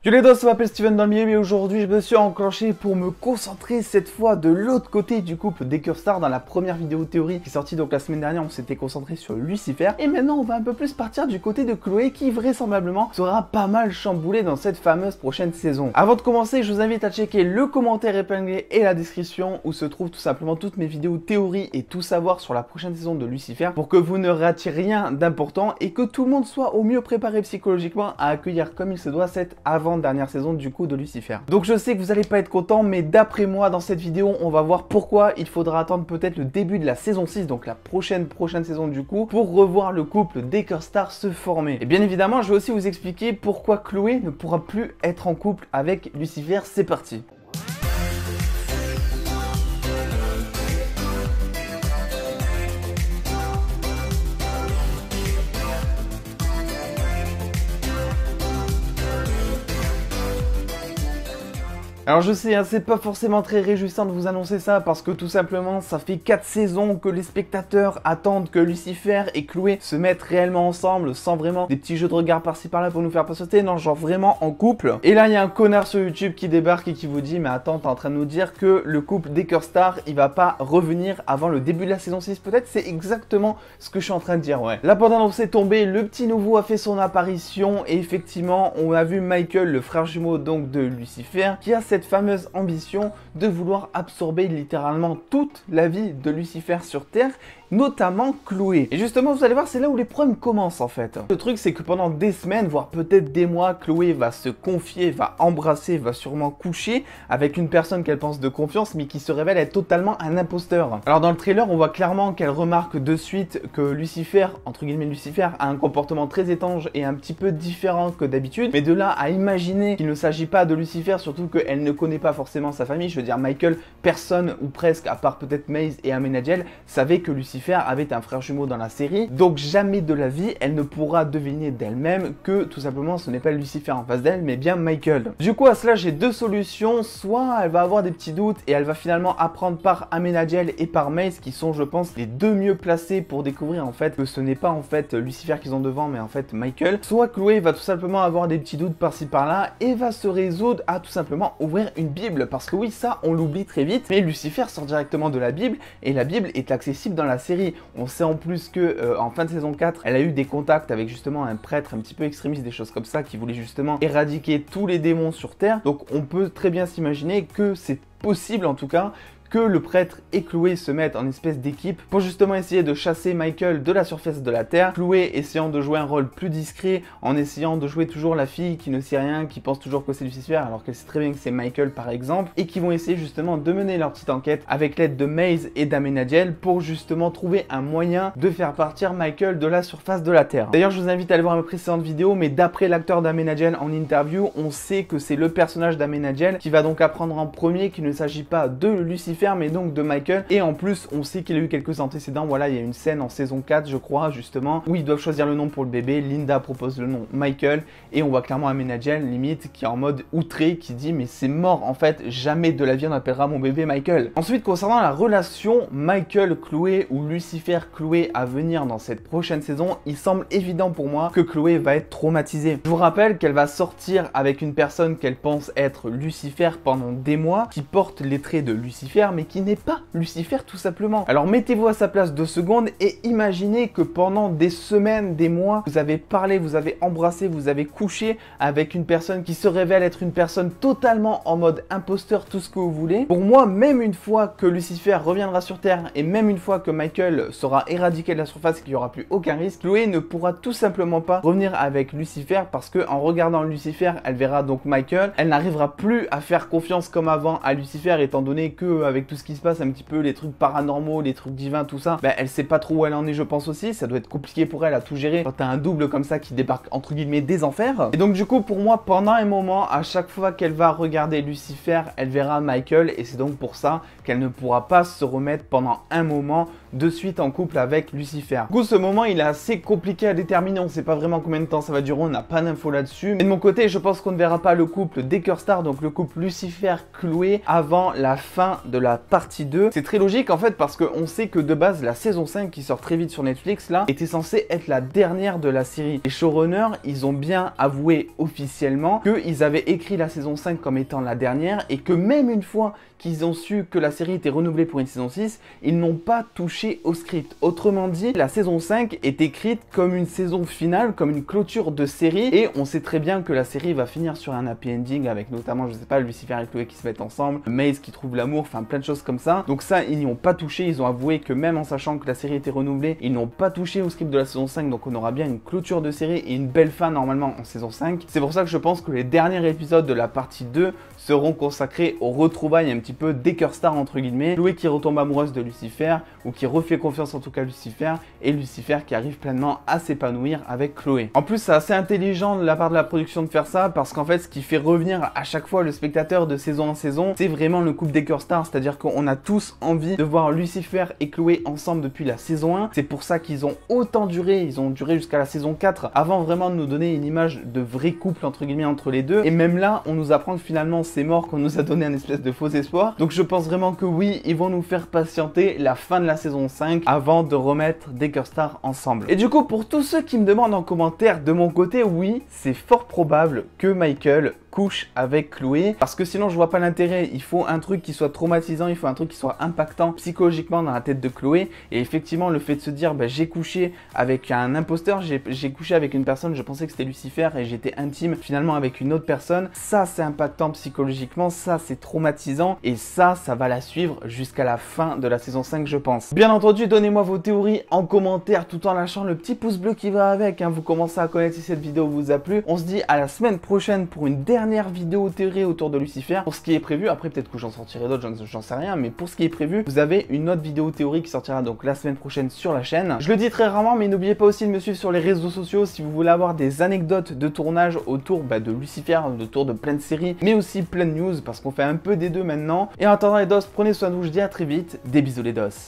Yo les dos, ça m'appelle Steven dans le milieu, mais aujourd'hui je me suis enclenché pour me concentrer cette fois de l'autre côté du couple d'Eckerstar. Dans la première vidéo théorie qui est sortie donc la semaine dernière, on s'était concentré sur Lucifer. Et maintenant on va un peu plus partir du côté de Chloé qui vraisemblablement sera pas mal chamboulée dans cette fameuse prochaine saison. Avant de commencer, je vous invite à checker le commentaire épinglé et la description où se trouvent tout simplement toutes mes vidéos théorie et tout savoir sur la prochaine saison de Lucifer pour que vous ne ratiez rien d'important et que tout le monde soit au mieux préparé psychologiquement à accueillir comme il se doit cette avant-dernière saison du coup de Lucifer. Donc je sais que vous n'allez pas être content, mais d'après moi dans cette vidéo on va voir pourquoi il faudra attendre peut-être le début de la saison 6, donc la prochaine saison du coup, pour revoir le couple d'Eckerstar se former. Et bien évidemment je vais aussi vous expliquer pourquoi Chloé ne pourra plus être en couple avec Lucifer. C'est parti. Alors je sais, hein, c'est pas forcément très réjouissant de vous annoncer ça parce que tout simplement ça fait 4 saisons que les spectateurs attendent que Lucifer et Chloé se mettent réellement ensemble sans vraiment des petits jeux de regard par-ci par-là pour nous faire patienter, non, genre vraiment en couple. Et là il y a un connard sur YouTube qui débarque et qui vous dit mais attends, t'es en train de nous dire que le couple d'Eckerstar il va pas revenir avant le début de la saison 6 peut-être? C'est exactement ce que je suis en train de dire, ouais. Là pendant qu'on s'est tombé, le petit nouveau a fait son apparition et effectivement on a vu Michael, le frère jumeau donc de Lucifer, qui a cette fameuse ambition de vouloir absorber littéralement toute la vie de Lucifer sur Terre, notamment Chloé. Et justement, vous allez voir, c'est là où les problèmes commencent en fait. Le truc, c'est que pendant des semaines, voire peut-être des mois, Chloé va se confier, va embrasser, va sûrement coucher avec une personne qu'elle pense de confiance, mais qui se révèle être totalement un imposteur. Alors dans le trailer, on voit clairement qu'elle remarque de suite que Lucifer, entre guillemets Lucifer, a un comportement très étrange et un petit peu différent que d'habitude. Mais de là à imaginer qu'il ne s'agit pas de Lucifer, surtout qu'elle ne connaît pas forcément sa famille, je veux dire Michael, personne ou presque, à part peut-être Maze et Amenadiel, savait que Lucifer avait un frère jumeau dans la série, donc jamais de la vie elle ne pourra deviner d'elle-même que tout simplement ce n'est pas Lucifer en face d'elle mais bien Michael. Du coup à cela j'ai deux solutions, soit elle va avoir des petits doutes et elle va finalement apprendre par Amenadiel et par Maze qui sont je pense les deux mieux placés pour découvrir en fait que ce n'est pas en fait Lucifer qu'ils ont devant mais en fait Michael, soit Chloé va tout simplement avoir des petits doutes par-ci par-là et va se résoudre à tout simplement ouvrir une Bible, parce que oui ça on l'oublie très vite, mais Lucifer sort directement de la Bible et la Bible est accessible dans la série. On sait en plus que en fin de saison 4, elle a eu des contacts avec justement un prêtre un petit peu extrémiste, des choses comme ça, qui voulait justement éradiquer tous les démons sur Terre. Donc on peut très bien s'imaginer que c'est possible en tout cas que le prêtre et Chloé se mettent en espèce d'équipe pour justement essayer de chasser Michael de la surface de la Terre. Chloé essayant de jouer un rôle plus discret, en essayant de jouer toujours la fille qui ne sait rien, qui pense toujours que c'est Lucifer alors qu'elle sait très bien que c'est Michael par exemple, et qui vont essayer justement de mener leur petite enquête avec l'aide de Maze et d'Amenadiel pour justement trouver un moyen de faire partir Michael de la surface de la Terre. D'ailleurs je vous invite à aller voir mes précédentes vidéos, mais d'après l'acteur d'Amenadiel en interview, on sait que c'est le personnage d'Amenadiel qui va donc apprendre en premier qu'il ne s'agit pas de Lucifer mais donc de Michael, et en plus on sait qu'il a eu quelques antécédents. Voilà, il y a une scène en saison 4 je crois justement où ils doivent choisir le nom pour le bébé. Linda propose le nom Michael et on voit clairement Amenadiel limite qui est en mode outré, qui dit mais c'est mort en fait, jamais de la vie on appellera mon bébé Michael. Ensuite concernant la relation Michael-Chloé ou Lucifer-Chloé à venir dans cette prochaine saison, il semble évident pour moi que Chloé va être traumatisée. Je vous rappelle qu'elle va sortir avec une personne qu'elle pense être Lucifer pendant des mois, qui porte les traits de Lucifer mais qui n'est pas Lucifer tout simplement. Alors mettez-vous à sa place 2 secondes et imaginez que pendant des semaines, des mois, vous avez parlé, vous avez embrassé, vous avez couché avec une personne qui se révèle être une personne totalement en mode imposteur, tout ce que vous voulez. Pour moi, même une fois que Lucifer reviendra sur Terre et même une fois que Michael sera éradiqué de la surface et qu'il n'y aura plus aucun risque, Chloé ne pourra tout simplement pas revenir avec Lucifer parce que en regardant Lucifer, elle verra donc Michael, elle n'arrivera plus à faire confiance comme avant à Lucifer étant donné que avec tout ce qui se passe un petit peu, les trucs paranormaux, les trucs divins, tout ça, elle sait pas trop où elle en est je pense aussi, ça doit être compliqué pour elle à tout gérer quand t'as un double comme ça qui débarque entre guillemets des enfers. Et donc du coup pour moi pendant un moment, à chaque fois qu'elle va regarder Lucifer, elle verra Michael et c'est donc pour ça qu'elle ne pourra pas se remettre pendant un moment de suite en couple avec Lucifer. Du coup, ce moment, il est assez compliqué à déterminer, on sait pas vraiment combien de temps ça va durer, on n'a pas d'infos là-dessus. Mais de mon côté, je pense qu'on ne verra pas le couple d'Eckerstar, donc le couple Lucifer-Chloé, avant la fin de la partie 2. C'est très logique en fait parce qu'on sait que de base, la saison 5 qui sort très vite sur Netflix là, était censée être la dernière de la série. Les showrunners, ils ont bien avoué officiellement qu'ils avaient écrit la saison 5 comme étant la dernière et que même une fois qu'ils ont su que la série était renouvelée pour une saison 6, ils n'ont pas touché au script. Autrement dit, la saison 5 est écrite comme une saison finale, comme une clôture de série, et on sait très bien que la série va finir sur un happy ending avec notamment, je sais pas, Lucifer et Chloé qui se mettent ensemble, Maze qui trouve l'amour, enfin plein de choses comme ça. Donc ça, ils n'y ont pas touché, ils ont avoué que même en sachant que la série était renouvelée, ils n'ont pas touché au script de la saison 5, donc on aura bien une clôture de série et une belle fin normalement en saison 5. C'est pour ça que je pense que les derniers épisodes de la partie 2 seront consacrés aux retrouvailles un petit peu d'Eckerstar entre guillemets, Chloé qui retombe amoureuse de Lucifer, ou qui refait confiance en tout cas à Lucifer, et Lucifer qui arrive pleinement à s'épanouir avec Chloé. En plus, c'est assez intelligent de la part de la production de faire ça, parce qu'en fait, ce qui fait revenir à chaque fois le spectateur de saison en saison, c'est vraiment le couple d'Eckerstar, c'est-à-dire qu'on a tous envie de voir Lucifer et Chloé ensemble depuis la saison 1, c'est pour ça qu'ils ont autant duré, ils ont duré jusqu'à la saison 4, avant vraiment de nous donner une image de vrai couple entre guillemets entre les deux, et même là, on nous apprend que finalement c'est mort, qu'on nous a donné un espèce de faux espoir, donc je pense vraiment que oui, ils vont nous faire patienter la fin de la saison 5 avant de remettre d'Eckerstar ensemble. Et du coup, pour tous ceux qui me demandent en commentaire, de mon côté, oui, c'est fort probable que Michael couche avec Chloé, parce que sinon je vois pas l'intérêt. Il faut un truc qui soit traumatisant, il faut un truc qui soit impactant psychologiquement dans la tête de Chloé, et effectivement le fait de se dire bah, j'ai couché avec un imposteur, j'ai couché avec une personne, je pensais que c'était Lucifer et j'étais intime finalement avec une autre personne, ça c'est impactant psychologiquement, ça c'est traumatisant, et ça va la suivre jusqu'à la fin de la saison 5 je pense. Bien entendu, donnez-moi vos théories en commentaire tout en lâchant le petit pouce bleu qui va avec, hein. Vous commencez à connaître si cette vidéo vous a plu. On se dit à la semaine prochaine pour une dernière vidéo théorie autour de Lucifer. Pour ce qui est prévu, après peut-être que j'en sortirai d'autres, j'en sais rien, mais pour ce qui est prévu, vous avez une autre vidéo théorie qui sortira donc la semaine prochaine sur la chaîne. Je le dis très rarement, mais n'oubliez pas aussi de me suivre sur les réseaux sociaux si vous voulez avoir des anecdotes de tournage autour de Lucifer, autour de plein de séries, mais aussi plein de news, parce qu'on fait un peu des deux maintenant. Et en attendant les dos, prenez soin de vous, je dis à très vite, des bisous les dos.